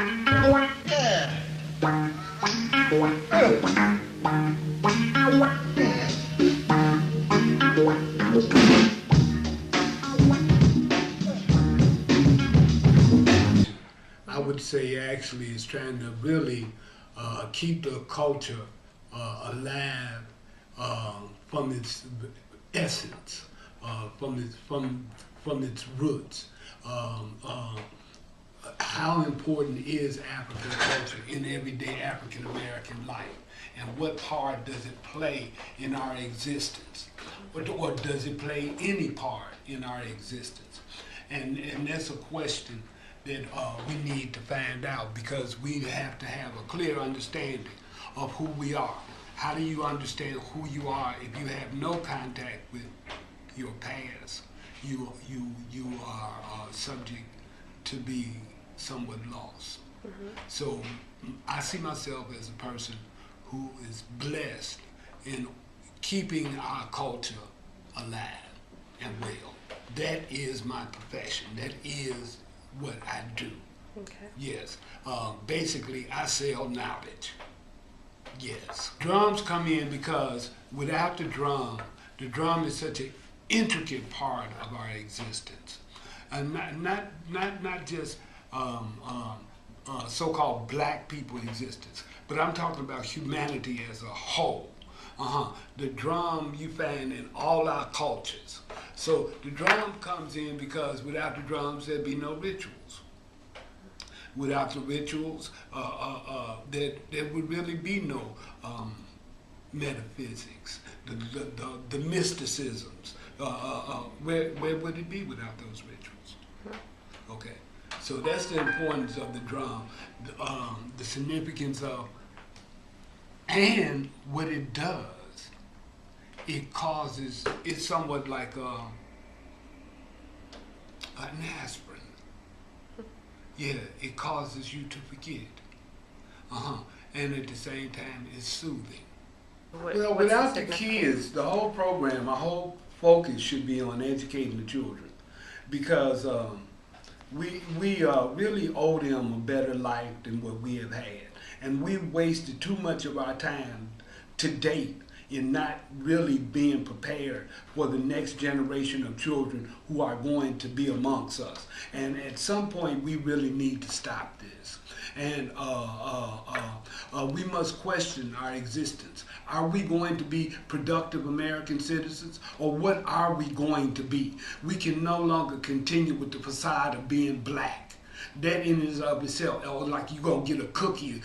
I would say actually is trying to really keep the culture alive from its essence, from its roots. Um, uh, how important is African culture in everyday African American life? And what part does it play in our existence? Or does it play any part in our existence? And that's a question that we need to find out, because we have to have a clear understanding of who we are. How do you understand who you are if you have no contact with your past? You are subject to be somewhat lost. Mm-hmm. So I see myself as a person who is blessed in keeping our culture alive and well. That is my profession. That is what I do. Okay. Yes. Basically, I sell knowledge. Yes. Drums come in because without the drum is such an intricate part of our existence. And not just so-called black people existence, but I'm talking about humanity as a whole. The drum you find in all our cultures. So the drum comes in because without the drums there'd be no rituals. Without the rituals, there would really be no metaphysics, the mysticisms. Where would it be without those rituals? Okay, so that's the importance of the drum, the significance of, and what it does. It causes, it's somewhat like an aspirin. Yeah, it causes you to forget. And at the same time, it's soothing. Well, without the kids, the whole program, our whole focus should be on educating the children, because we really owe them a better life than what we have had. And we've wasted too much of our time to date in not really being prepared for the next generation of children who are going to be amongst us. And at some point, we really need to stop this. And we must question our existence. Are we going to be productive American citizens, or what are we going to be? We can no longer continue with the facade of being black. That in and of itself, or like you gonna get a cookie,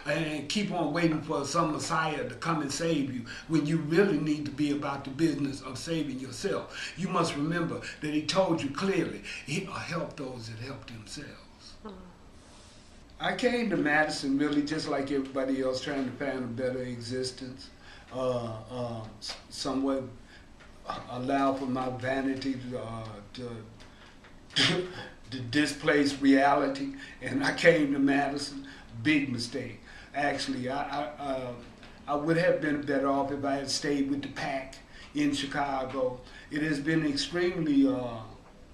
and keep on waiting for some Messiah to come and save you, when you really need to be about the business of saving yourself. You must remember that he told you clearly, he'll help those that help themselves. I came to Madison really just like everybody else, trying to find a better existence, somewhat allow for my vanity to displace reality, and I came to Madison. Big mistake. Actually, I would have been better off if I had stayed with the pack in Chicago. It has been extremely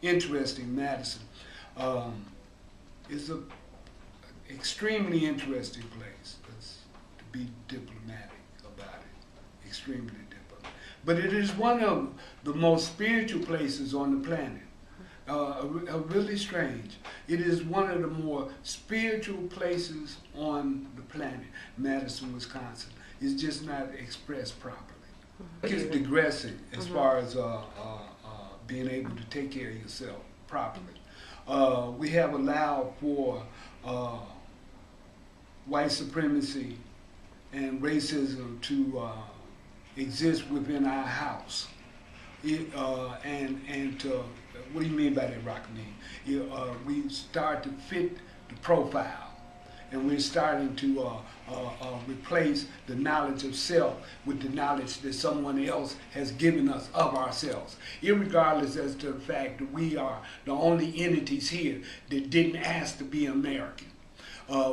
interesting. Madison is an extremely interesting place. Let's to be diplomatic about it. Extremely diplomatic. But it is one of the most spiritual places on the planet. Really strange. It is one of the more spiritual places on the planet, Madison, Wisconsin. It's just not expressed properly. It's digressing as far as being able to take care of yourself properly. We have allowed for white supremacy and racism to exist within our house. And to, what do you mean by that, Rockameem? We start to fit the profile, and we're starting to replace the knowledge of self with the knowledge that someone else has given us of ourselves, irregardless as to the fact that we are the only entities here that didn't ask to be American.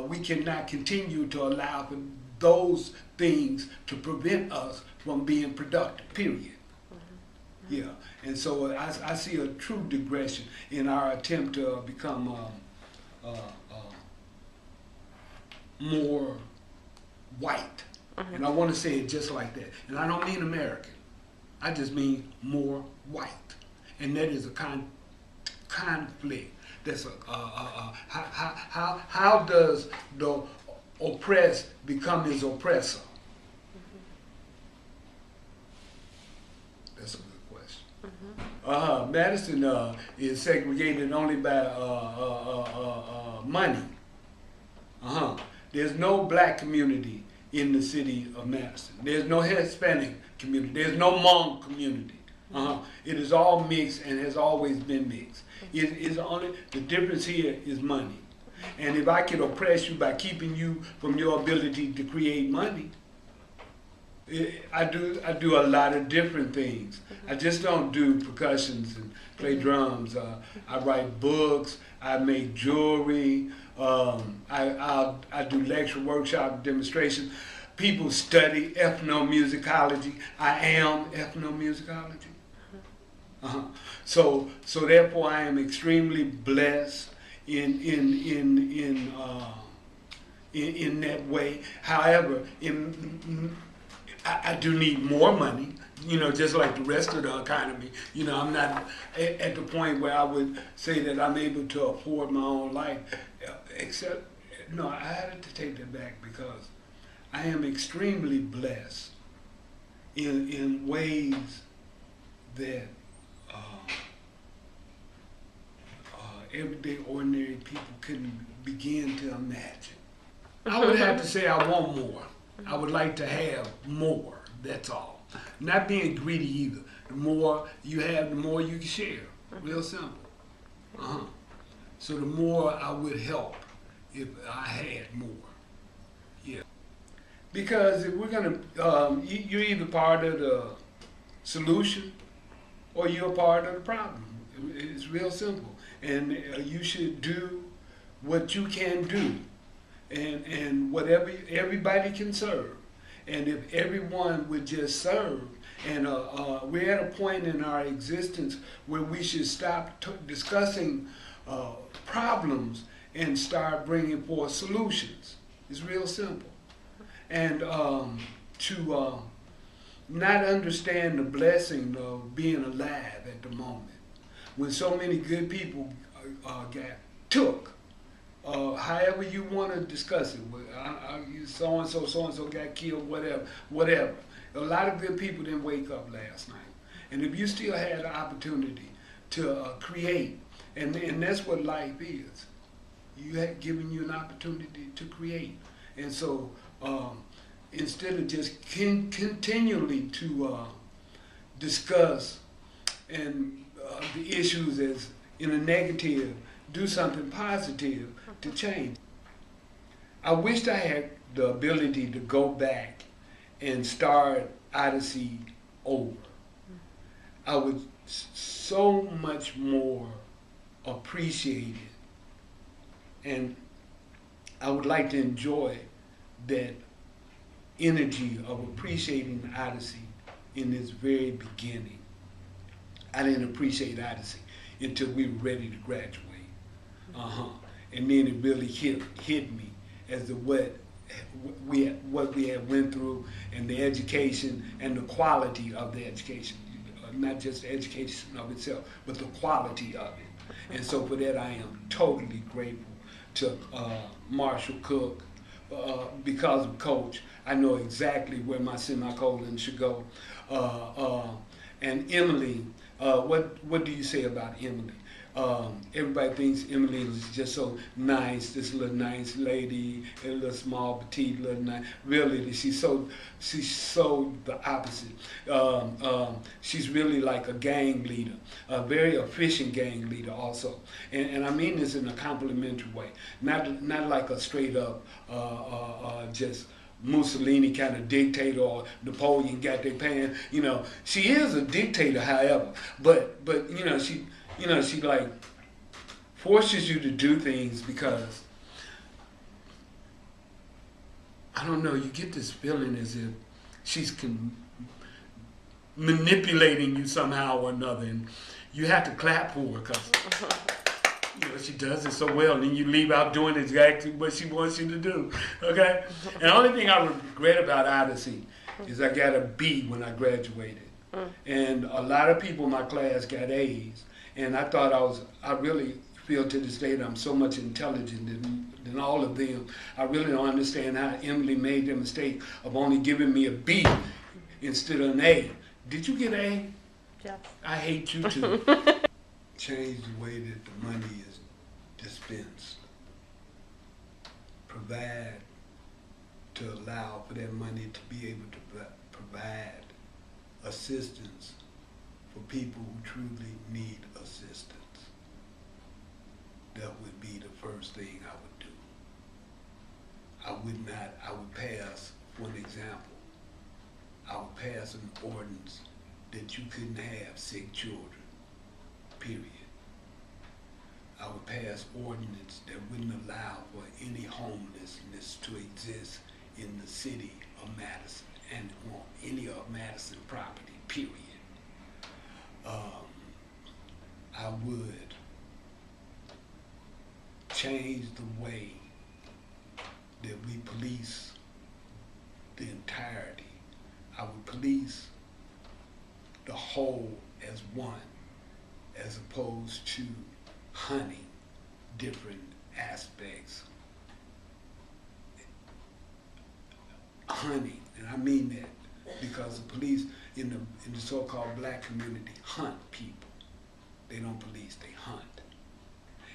We cannot continue to allow for those things to prevent us from being productive, period. Yeah, and so I see a true digression in our attempt to become more white. And I want to say it just like that. And I don't mean American. I just mean more white. And that is a conflict. That's how does the oppressed become his oppressor? That's a good question. Madison is segregated only by money. There's no black community in the city of Madison. There's no Hispanic community. There's no Hmong community. It is all mixed and has always been mixed. It is only the difference here is money. And if I can oppress you by keeping you from your ability to create money, I do a lot of different things. I just don't do percussions and play drums. I write books. I make jewelry. I do lecture, workshop, demonstrations. People study ethnomusicology. I am ethnomusicology. So therefore, I am extremely blessed in that way. However, I do need more money, just like the rest of the economy. I'm not at the point where I would say that I'm able to afford my own life, except, no, I had to take that back because I am extremely blessed in ways that everyday ordinary people couldn't begin to imagine. I would have to say I want more. I would like to have more, that's all. Not being greedy either. The more you have, the more you can share. Real simple. So the more I would help if I had more. Yeah. Because if we're gonna, you're either part of the solution or you're part of the problem. It's real simple. And you should do what you can do. And whatever everybody can serve. And if everyone would just serve, and we're at a point in our existence where we should stop discussing problems and start bringing forth solutions. It's real simple. And to not understand the blessing of being alive at the moment, when so many good people got took. However you want to discuss it, so-and-so got killed, whatever. A lot of good people didn't wake up last night. And if you still had the opportunity to create, and that's what life is, you have given you an opportunity to create. And so instead of just continually to discuss and the issues as in a negative, do something positive to change. I wished I had the ability to go back and start Odyssey over. I would so much more appreciate it, and I would like to enjoy that energy of appreciating Odyssey in its very beginning. I didn't appreciate Odyssey until we were ready to graduate. And then it really hit me as to what we had went through, and the education and the quality of the education, not just the education of itself, but the quality of it. And so for that, I am totally grateful to Marshall Cook. Because of Coach, I know exactly where my semicolon should go. And Emily, what do you say about Emily? Everybody thinks Emily is just so nice, this little nice lady, a little small, petite, little nice. Really, she's so the opposite. She's really like a gang leader, a very efficient gang leader also. And I mean this in a complimentary way, not like a straight up just Mussolini kind of dictator or Napoleon got their pants. She is a dictator, however, but she like forces you to do things because, I don't know, you get this feeling as if she's manipulating you somehow or another, and you have to clap for her because You know, she does it so well, and then you leave out doing exactly what she wants you to do. Okay? And the only thing I regret about Odyssey is I got a B when I graduated. And a lot of people in my class got A's. And I thought I really feel to this day that I'm so much intelligent than all of them. I really don't understand how Emily made the mistake of only giving me a B instead of an A. Did you get an A? Yeah. I hate you too. Change the way that the money is dispensed. Provide to allow for that money to be able to provide assistance for people who truly need assistance. That would be the first thing I would do. I would pass, for an example, I would pass an ordinance that you couldn't have sick children, period. I would pass ordinance that wouldn't allow for any homelessness to exist in the city of Madison and on any of Madison property, period. I would change the way that we police the entirety. I would police the whole as one, as opposed to hunting different aspects. Hunting, and I mean that because the police in the so-called black community hunt people. They don't police, they hunt.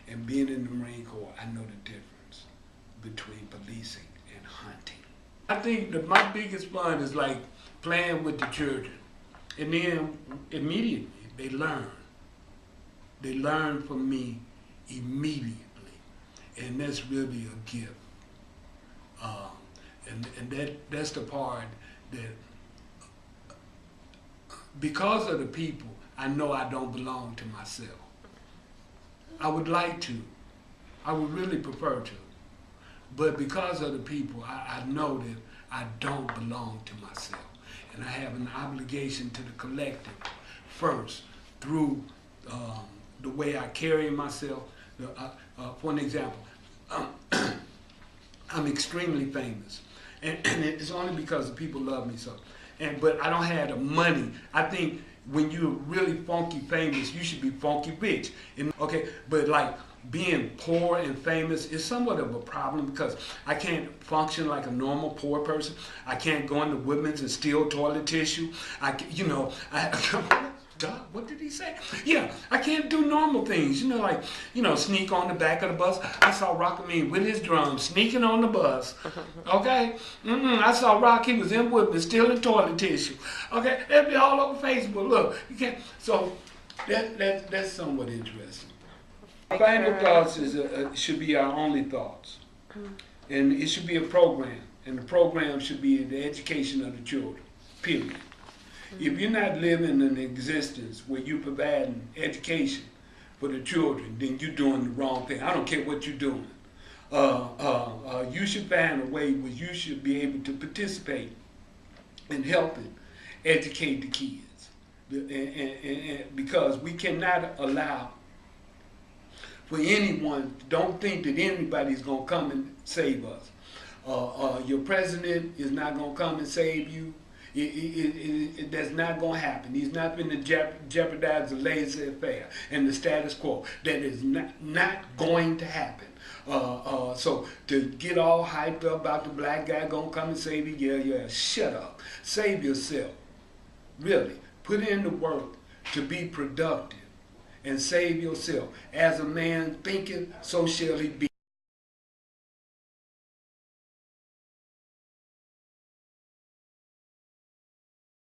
And being in the Marine Corps, I know the difference between policing and hunting. I think that my biggest fun is like playing with the children. And then immediately they learn. They learn from me immediately. And that's really a gift. And that's the part that, because of the people, I know I don't belong to myself. I would like to. I would really prefer to. But because of the people, I know that I don't belong to myself. And I have an obligation to the collective first through the way I carry myself. For an example, I'm extremely famous. And it's only because the people love me so. But I don't have the money. I think when you're really funky famous, you should be funky rich. Okay, but like being poor and famous is somewhat of a problem because I can't function like a normal poor person. I can't go into Woodman's and steal toilet tissue. God, what did he say? Yeah, I can't do normal things, like, sneak on the back of the bus. I saw Rockameem with his drums sneaking on the bus, okay? I saw Rock, he was in Woodman stealing toilet tissue, okay? That'd be all over Facebook, look, you can't, so that's somewhat interesting. Final thoughts should be our only thoughts, and it should be a program, and the program should be the education of the children, period. If you're not living an existence where you're providing education for the children, then you're doing the wrong thing. I don't care what you're doing. You should find a way where you should be able to participate in helping educate the kids. Because we cannot allow for anyone, don't think that anybody's going to come and save us. Your president is not going to come and save you. That's not going to happen. He's not going to jeopardize the laissez-faire and the status quo. That is not going to happen. So to get all hyped up about the black guy going to come and save you, yeah, shut up. Save yourself. Really. Put in the work to be productive and save yourself. As a man thinketh, so shall he be.